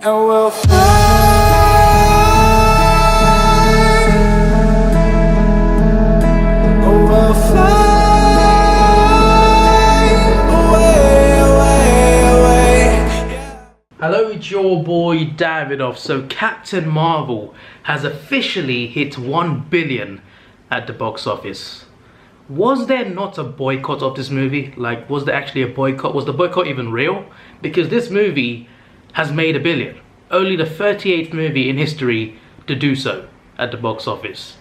and we'll fly. Oh, we'll fly away, away, away. Yeah. Hello, it's your boy Davidoff. So Captain Marvel has officially hit 1 billion at the box office. Was there not a boycott of this movie? Like, was there actually a boycott? Was the boycott even real? Because this movie has made 1 billion. Only the 38th movie in history to do so at the box office.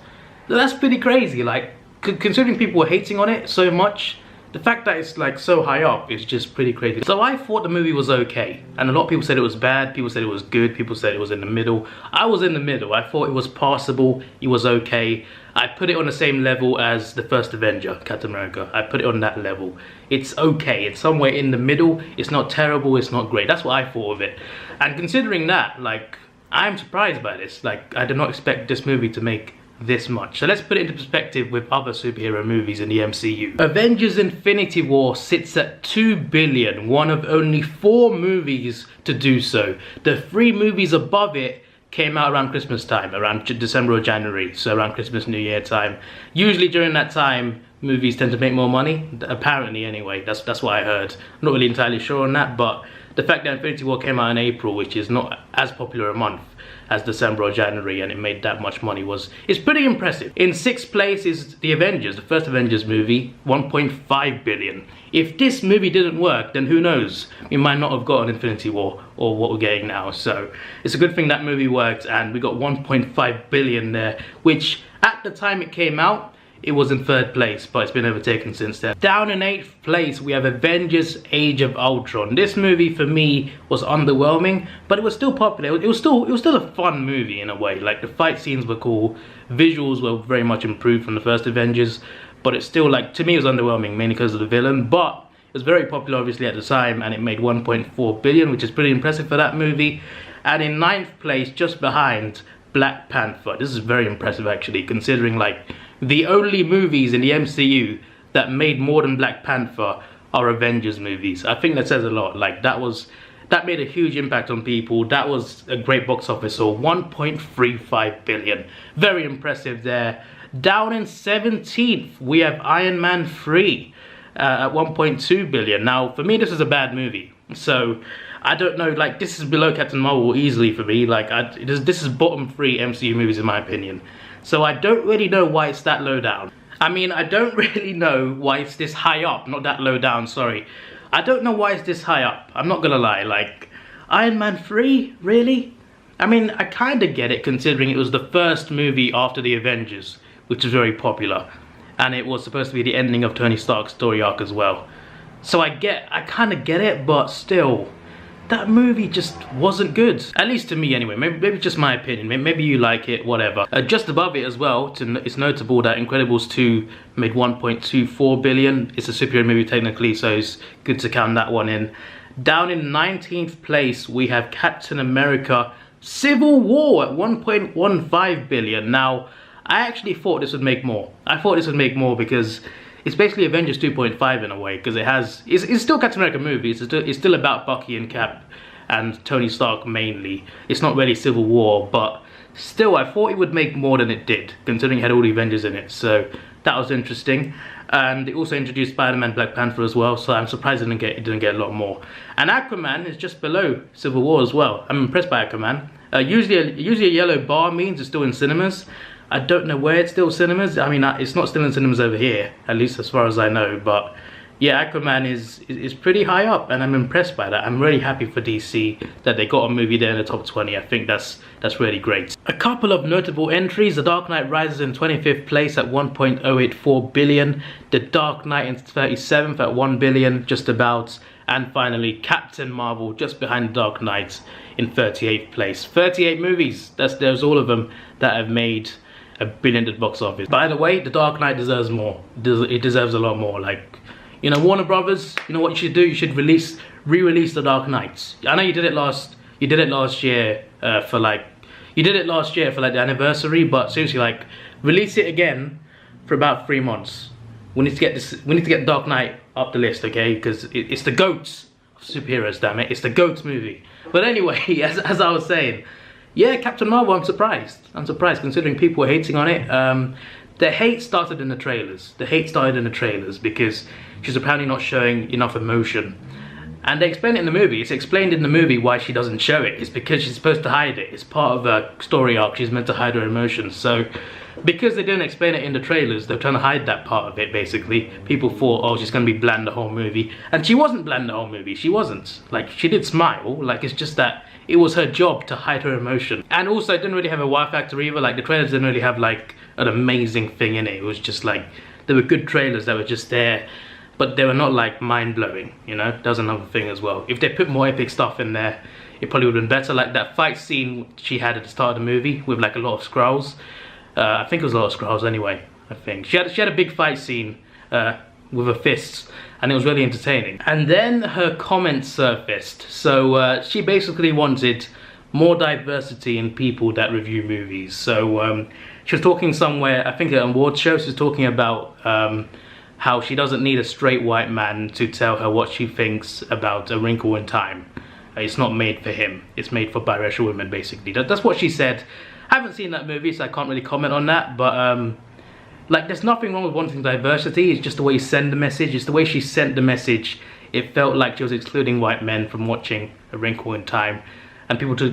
That's pretty crazy. Like, considering people were hating on it so much, the fact that it's like so high up is just pretty crazy. So I thought the movie was okay, and a lot of people said it was bad, people said it was good, people said it was in the middle. I was in the middle. I thought it was passable, it was okay. I put it on the same level as the first Avenger, Captain America. I put it on that level. It's okay, it's somewhere in the middle. It's not terrible, it's not great. That's what I thought of it. And considering that, like, I'm surprised by this. Like, I did not expect this movie to make this much. So let's put it into perspective with other superhero movies in the MCU. Avengers Infinity War sits at 2 billion, one of only 4 movies to do so. The 3 movies above it came out around Christmas time, around December or January, so around Christmas, New Year time. Usually during that time, movies tend to make more money, apparently anyway, that's what I heard. I'm not really entirely sure on that, but the fact that Infinity War came out in April, which is not as popular a month as December or January, and it made that much money is pretty impressive. In 6th place is the Avengers, the first Avengers movie, 1.5 billion. If this movie didn't work, then who knows? We might not have got an Infinity War or what we're getting now. So it's a good thing that movie worked and we got 1.5 billion there, which at the time it came out, it was in 3rd place, but it's been overtaken since then. Down in 8th place, we have Avengers Age of Ultron. This movie for me was underwhelming, but it was still popular. It was still a fun movie in a way. Like, the fight scenes were cool, visuals were very much improved from the first Avengers, but it's still, like, to me it was underwhelming, mainly because of the villain. But it was very popular obviously at the time, and it made 1.4 billion, which is pretty impressive for that movie. And in 9th place, just behind, Black Panther. This is very impressive actually, considering like the only movies in the MCU that made more than Black Panther are Avengers movies. I think that says a lot. Like, that made a huge impact on people. That was a great box office, so 1.35 billion. Very impressive there. Down in 17th, we have Iron Man 3 at 1.2 billion. Now, for me, this is a bad movie. So, I don't know, like, this is below Captain Marvel easily for me. Like, this is bottom 3 MCU movies in my opinion. So I don't really know why it's that low down. I mean, I don't really know why it's this high up, not that low down, sorry. I don't know why it's this high up, I'm not gonna lie. Like, Iron Man 3, really? I mean, I kinda get it considering it was the first movie after the Avengers, which was very popular. And it was supposed to be the ending of Tony Stark's story arc as well. So I kinda get it, but still, that movie just wasn't good. At least to me anyway, maybe just my opinion, maybe you like it, whatever. Just above it as well, it's notable that Incredibles 2 made 1.24 billion. It's a superhero movie technically, so it's good to count that one in. Down in 19th place, we have Captain America Civil War at 1.15 billion. Now, I actually thought this would make more. I thought this would make more because it's basically Avengers 2.5 in a way, because it's still Captain America movie. It's still about Bucky and Cap and Tony Stark mainly. It's not really Civil War, but still I thought it would make more than it did, considering it had all the Avengers in it. So that was interesting. And it also introduced Spider-Man, Black Panther as well, so I'm surprised it didn't get a lot more. And Aquaman is just below Civil War as well. I'm impressed by Aquaman. Usually a yellow bar means it's still in cinemas. I don't know where it's still cinemas. I mean, it's not still in cinemas over here, at least as far as I know. But yeah, Aquaman is pretty high up, and I'm impressed by that. I'm really happy for DC that they got a movie there in the top 20. I think that's really great. A couple of notable entries: The Dark Knight Rises in 25th place at 1.084 billion. The Dark Knight in 37th at 1 billion, just about. And finally, Captain Marvel just behind The Dark Knight in 38th place. 38 movies. There's all of them that have made 1 billion at box office. By the way, The Dark Knight deserves more. It deserves a lot more. Like, you know, Warner Brothers, you know what you should do? You should re-release The Dark Knight. I know you did it last year for like the anniversary, but seriously, like, release it again for about 3 months. We need to get Dark Knight up the list, okay? Because it's the GOAT of superheroes, damn it. It's the GOAT movie. But anyway, as I was saying, yeah, Captain Marvel, I'm surprised. I'm surprised considering people were hating on it. The hate started in the trailers. The hate started in the trailers because she's apparently not showing enough emotion. And they explain it in the movie. It's explained in the movie why she doesn't show it. It's because she's supposed to hide it. It's part of a story arc. She's meant to hide her emotions. So because they didn't explain it in the trailers, they're trying to hide that part of it, basically. People thought, oh, she's going to be bland the whole movie. And she wasn't bland the whole movie. She wasn't. Like, she did smile. Like, it's just that it was her job to hide her emotion. And also, it didn't really have a wow factor either. Like, the trailers didn't really have, like, an amazing thing in it. It was just, like, there were good trailers that were just there. But they were not like mind-blowing, you know? That was another thing as well. If they put more epic stuff in there, it probably would have been better. Like that fight scene she had at the start of the movie with like a lot of Skrulls. I think it was a lot of Skrulls anyway, I think. She had a big fight scene with her fists, and it was really entertaining. And then her comments surfaced. So she basically wanted more diversity in people that review movies. So she was talking somewhere, I think at an award show, she was talking about how she doesn't need a straight white man to tell her what she thinks about A Wrinkle in Time. It's not made for him. It's made for biracial women, basically. That's what she said. I haven't seen that movie, so I can't really comment on that. But, like, there's nothing wrong with wanting diversity. It's just the way you send the message. It's the way she sent the message. It felt like she was excluding white men from watching A Wrinkle in Time. And people took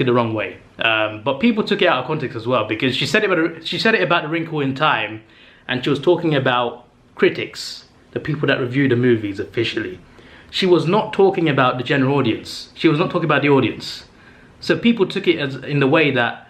it the wrong way. But people took it out of context as well. Because she said it about A Wrinkle in Time. And she was talking about critics, the people that review the movies officially. She was not talking about the general audience. She was not talking about the audience. So people took it as in the way that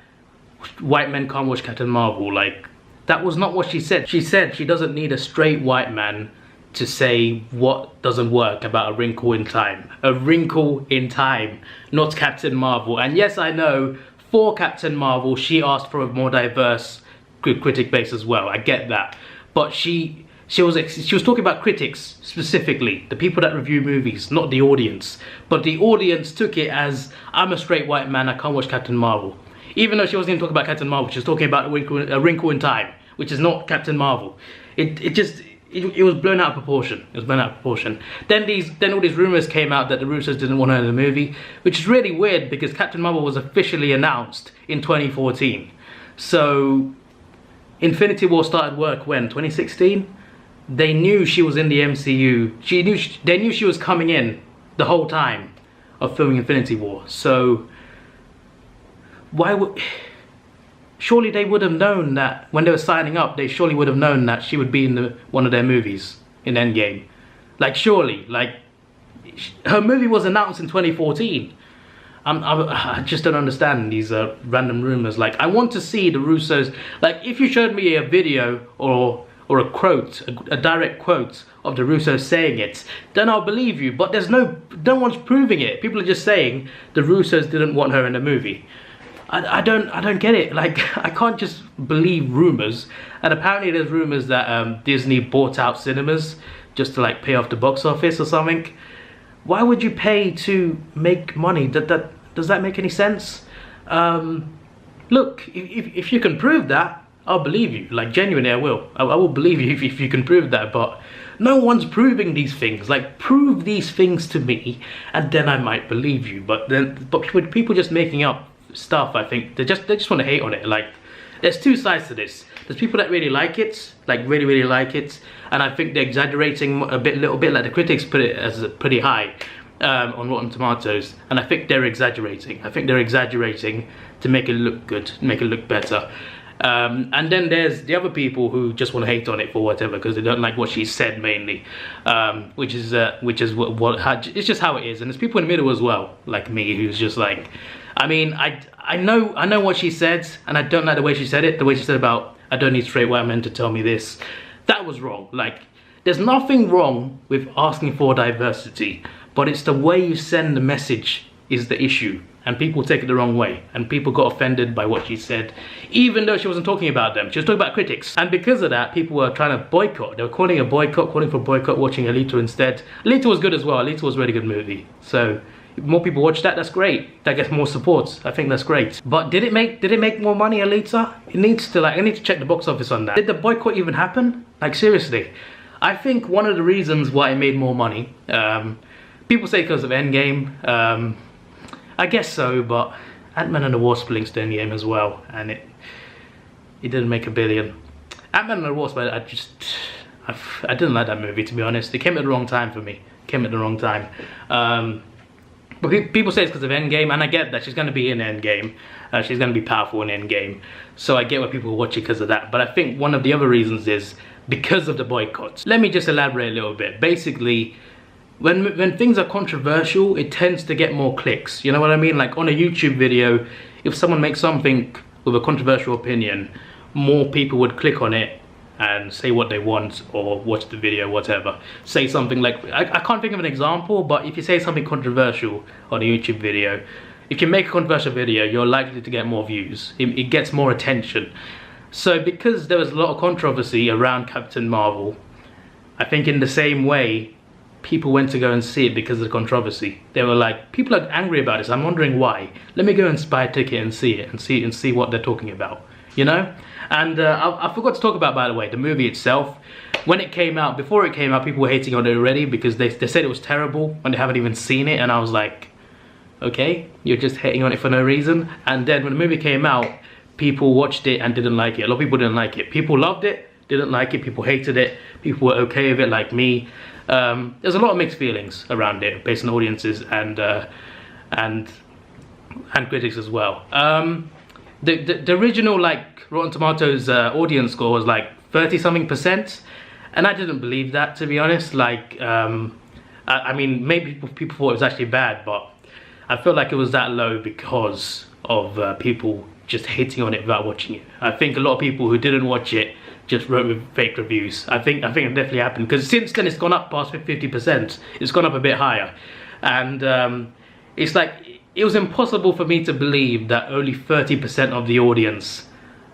white men can't watch Captain Marvel. Like, that was not what she said. She said she doesn't need a straight white man to say what doesn't work about A Wrinkle in Time. A Wrinkle in Time, not Captain Marvel. And yes, I know, for Captain Marvel, she asked for a more diverse critic base as well. I get that. But she was talking about critics specifically, the people that review movies, not the audience. But the audience took it as, I'm a straight white man, I can't watch Captain Marvel. Even though she wasn't even talking about Captain Marvel, she was talking about A Wrinkle in Time, which is not Captain Marvel. It was blown out of proportion. It was blown out of proportion. Then all these rumors came out that the Russos didn't want her in the movie, which is really weird because Captain Marvel was officially announced in 2014. So Infinity War started work when? 2016? They knew she was in the MCU. They knew she was coming in the whole time of filming Infinity War. So surely they would have known that when they were signing up. They surely would have known that she would be in one of their movies in Endgame. Like, surely, like, her movie was announced in 2014. I just don't understand these random rumors. Like, I want to see the Russos. Like, if you showed me a video or a quote, a direct quote of the Russos saying it, then I'll believe you. But there's no one's proving it. People are just saying the Russos didn't want her in the movie. I don't get it. Like, I can't just believe rumors. And apparently there's rumors that Disney bought out cinemas just to like pay off the box office or something. Why would you pay to make money? Does that make any sense? Look, if you can prove that, I'll believe you. Like, genuinely, I will. I will believe you if you can prove that. But no one's proving these things. Like, prove these things to me, and then I might believe you. But with people just making up stuff, I think they just want to hate on it. Like, there's two sides to this. There's people that really like it, like really like it, and I think they're exaggerating a little bit. Like the critics put it as pretty high on Rotten Tomatoes, and I think they're exaggerating. I think they're exaggerating to make it look good, make it look better. And then there's the other people who just want to hate on it for whatever, because they don't like what she said mainly, which is it's just how it is. And there's people in the middle as well, like me, who's just like, I mean, I know what she said, and I don't like the way she said it. The way she said about, I don't need straight white men to tell me this. That was wrong. Like, there's nothing wrong with asking for diversity, but it's the way you send the message is the issue. And people take it the wrong way. And people got offended by what she said, even though she wasn't talking about them. She was talking about critics. And because of that, people were trying to boycott. They were calling for boycott, watching Alita instead. Alita was good as well. Alita was a really good movie. So if more people watch that, that's great. That gets more support. I think that's great. But did it make more money, Alita? It needs to, like, I need to check the box office on that. Did the boycott even happen? Like, seriously. I think one of the reasons why it made more money, people say because of Endgame, I guess so, but Ant-Man and the Wasp links to Endgame as well, and it didn't make $1 billion. Ant-Man and the Wasp, I didn't like that movie, to be honest. It came at the wrong time for me. But people say it's because of Endgame, and I get that. She's going to be in Endgame. She's going to be powerful in Endgame. So I get why people watch it because of that. But I think one of the other reasons is because of the boycotts. Let me just elaborate a little bit. Basically, when things are controversial, it tends to get more clicks. You know what I mean? Like on a YouTube video, if someone makes something with a controversial opinion, more people would click on it and say what they want or watch the video, whatever. Say something like, I can't think of an example, but if you say something controversial on a YouTube video, if you make a controversial video, you're likely to get more views. It gets more attention. So because there was a lot of controversy around Captain Marvel, I think in the same way, people went to go and see it because of the controversy. They were like, people are angry about this, I'm wondering why. Let me go and buy a ticket and see it and see what they're talking about, you know? And I forgot to talk about, by the way, the movie itself. When it came out, before it came out, people were hating on it already because they said it was terrible when they haven't even seen it, and I was like, okay, you're just hating on it for no reason. And then when the movie came out, people watched it and didn't like it. A lot of people didn't like it. People loved it, didn't like it, people hated it, people were okay with it like me. There's a lot of mixed feelings around it based on audiences and critics as well. The original like Rotten Tomatoes audience score was like 30-something%, and I didn't believe that, to be honest. Like I mean, maybe people thought it was actually bad, but I felt like it was that low because of people just hating on it without watching it. I think a lot of people who didn't watch it just wrote with fake reviews. I think it definitely happened, because since then it's gone up past 50%. It's gone up a bit higher, and it's like, it was impossible for me to believe that only 30% of the audience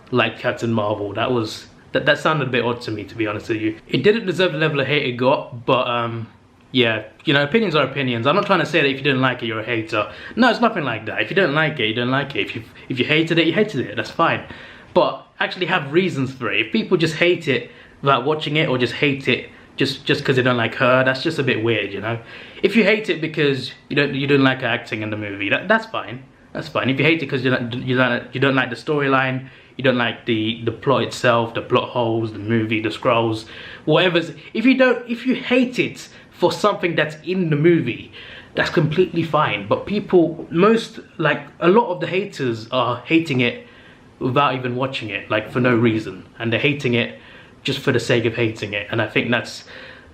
liked Captain Marvel. That sounded a bit odd to me, to be honest with you. It didn't deserve the level of hate it got, but yeah, you know, opinions are opinions. I'm not trying to say that if you didn't like it, you're a hater. No, it's nothing like that. If you don't like it, you don't like it. If you hated it, you hated it. That's fine. But actually have reasons for it. If people just hate it without watching it, or just hate it just because they don't like her, that's just a bit weird, you know. If you hate it because you don't like her acting in the movie, that's fine. That's fine. If you hate it because you don't like the storyline, you don't like the plot itself, the plot holes, the movie, the scrolls, whatever's. If you hate it for something that's in the movie, that's completely fine. But people, a lot of the haters are hating it without even watching it, like for no reason, and they're hating it just for the sake of hating it, and I think that's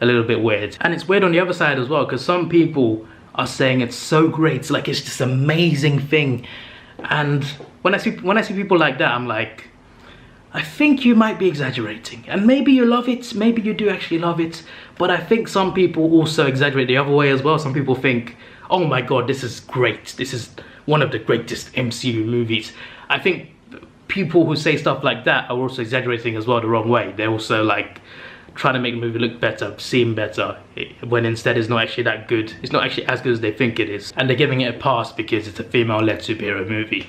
a little bit weird. And it's weird on the other side as well, because some people are saying it's so great, it's like it's this amazing thing, and when I see people like that, I'm like, I think you might be exaggerating, and maybe you love it, maybe you do actually love it, but I think some people also exaggerate the other way as well. Some people think, oh my god, this is great, this is one of the greatest MCU movies. I think people who say stuff like that are also exaggerating as well, the wrong way. They're also like trying to make the movie look better, seem better, when instead it's not actually that good. It's not actually as good as they think it is, and they're giving it a pass because it's a female-led superhero movie.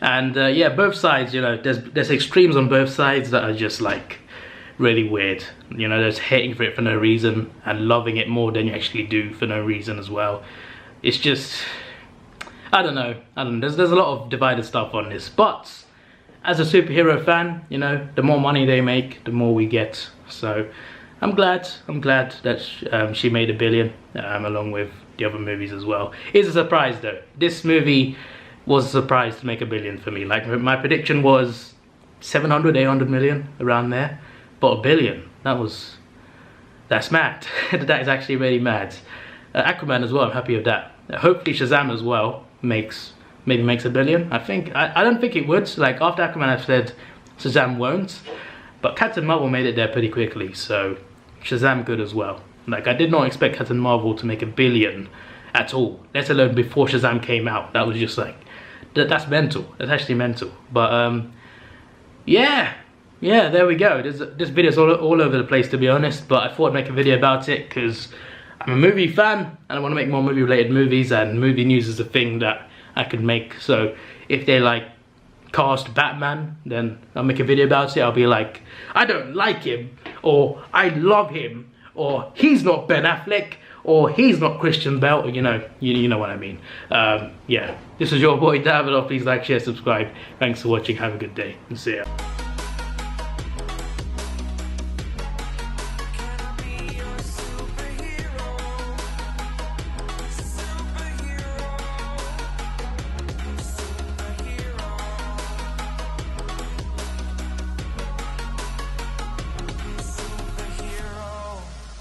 And yeah, both sides, you know, there's extremes on both sides that are just like really weird. You know, there's hating for it for no reason and loving it more than you actually do for no reason as well. It's just, I don't know. There's a lot of divided stuff on this, but as a superhero fan, you know, the more money they make, the more we get. So I'm glad that she made $1 billion, along with the other movies as well. It's a surprise though. This movie was a surprise to make $1 billion for me. Like, my prediction was 700, 800 million, around there. But $1 billion, that's mad. That is actually really mad. Aquaman as well, I'm happy with that. Hopefully Shazam as well maybe makes $1 billion. I don't think it would. Like, after Aquaman, I've said Shazam won't, but Captain Marvel made it there pretty quickly, so Shazam good as well. Like, I did not expect Captain Marvel to make $1 billion at all, let alone before Shazam came out. That was just like, that's mental. That's actually mental. But yeah, there we go. This video's all over the place, to be honest, but I thought I'd make a video about it because I'm a movie fan and I want to make more movie related movies, and movie news is a thing that I could make. So if they like cast Batman, then I'll make a video about it. I'll be like, I don't like him, or I love him, or he's not Ben Affleck, or he's not Christian Bale, you know what I mean. Yeah, this is your boy Davidoff. Please like, share, subscribe. Thanks for watching. Have a good day and see ya.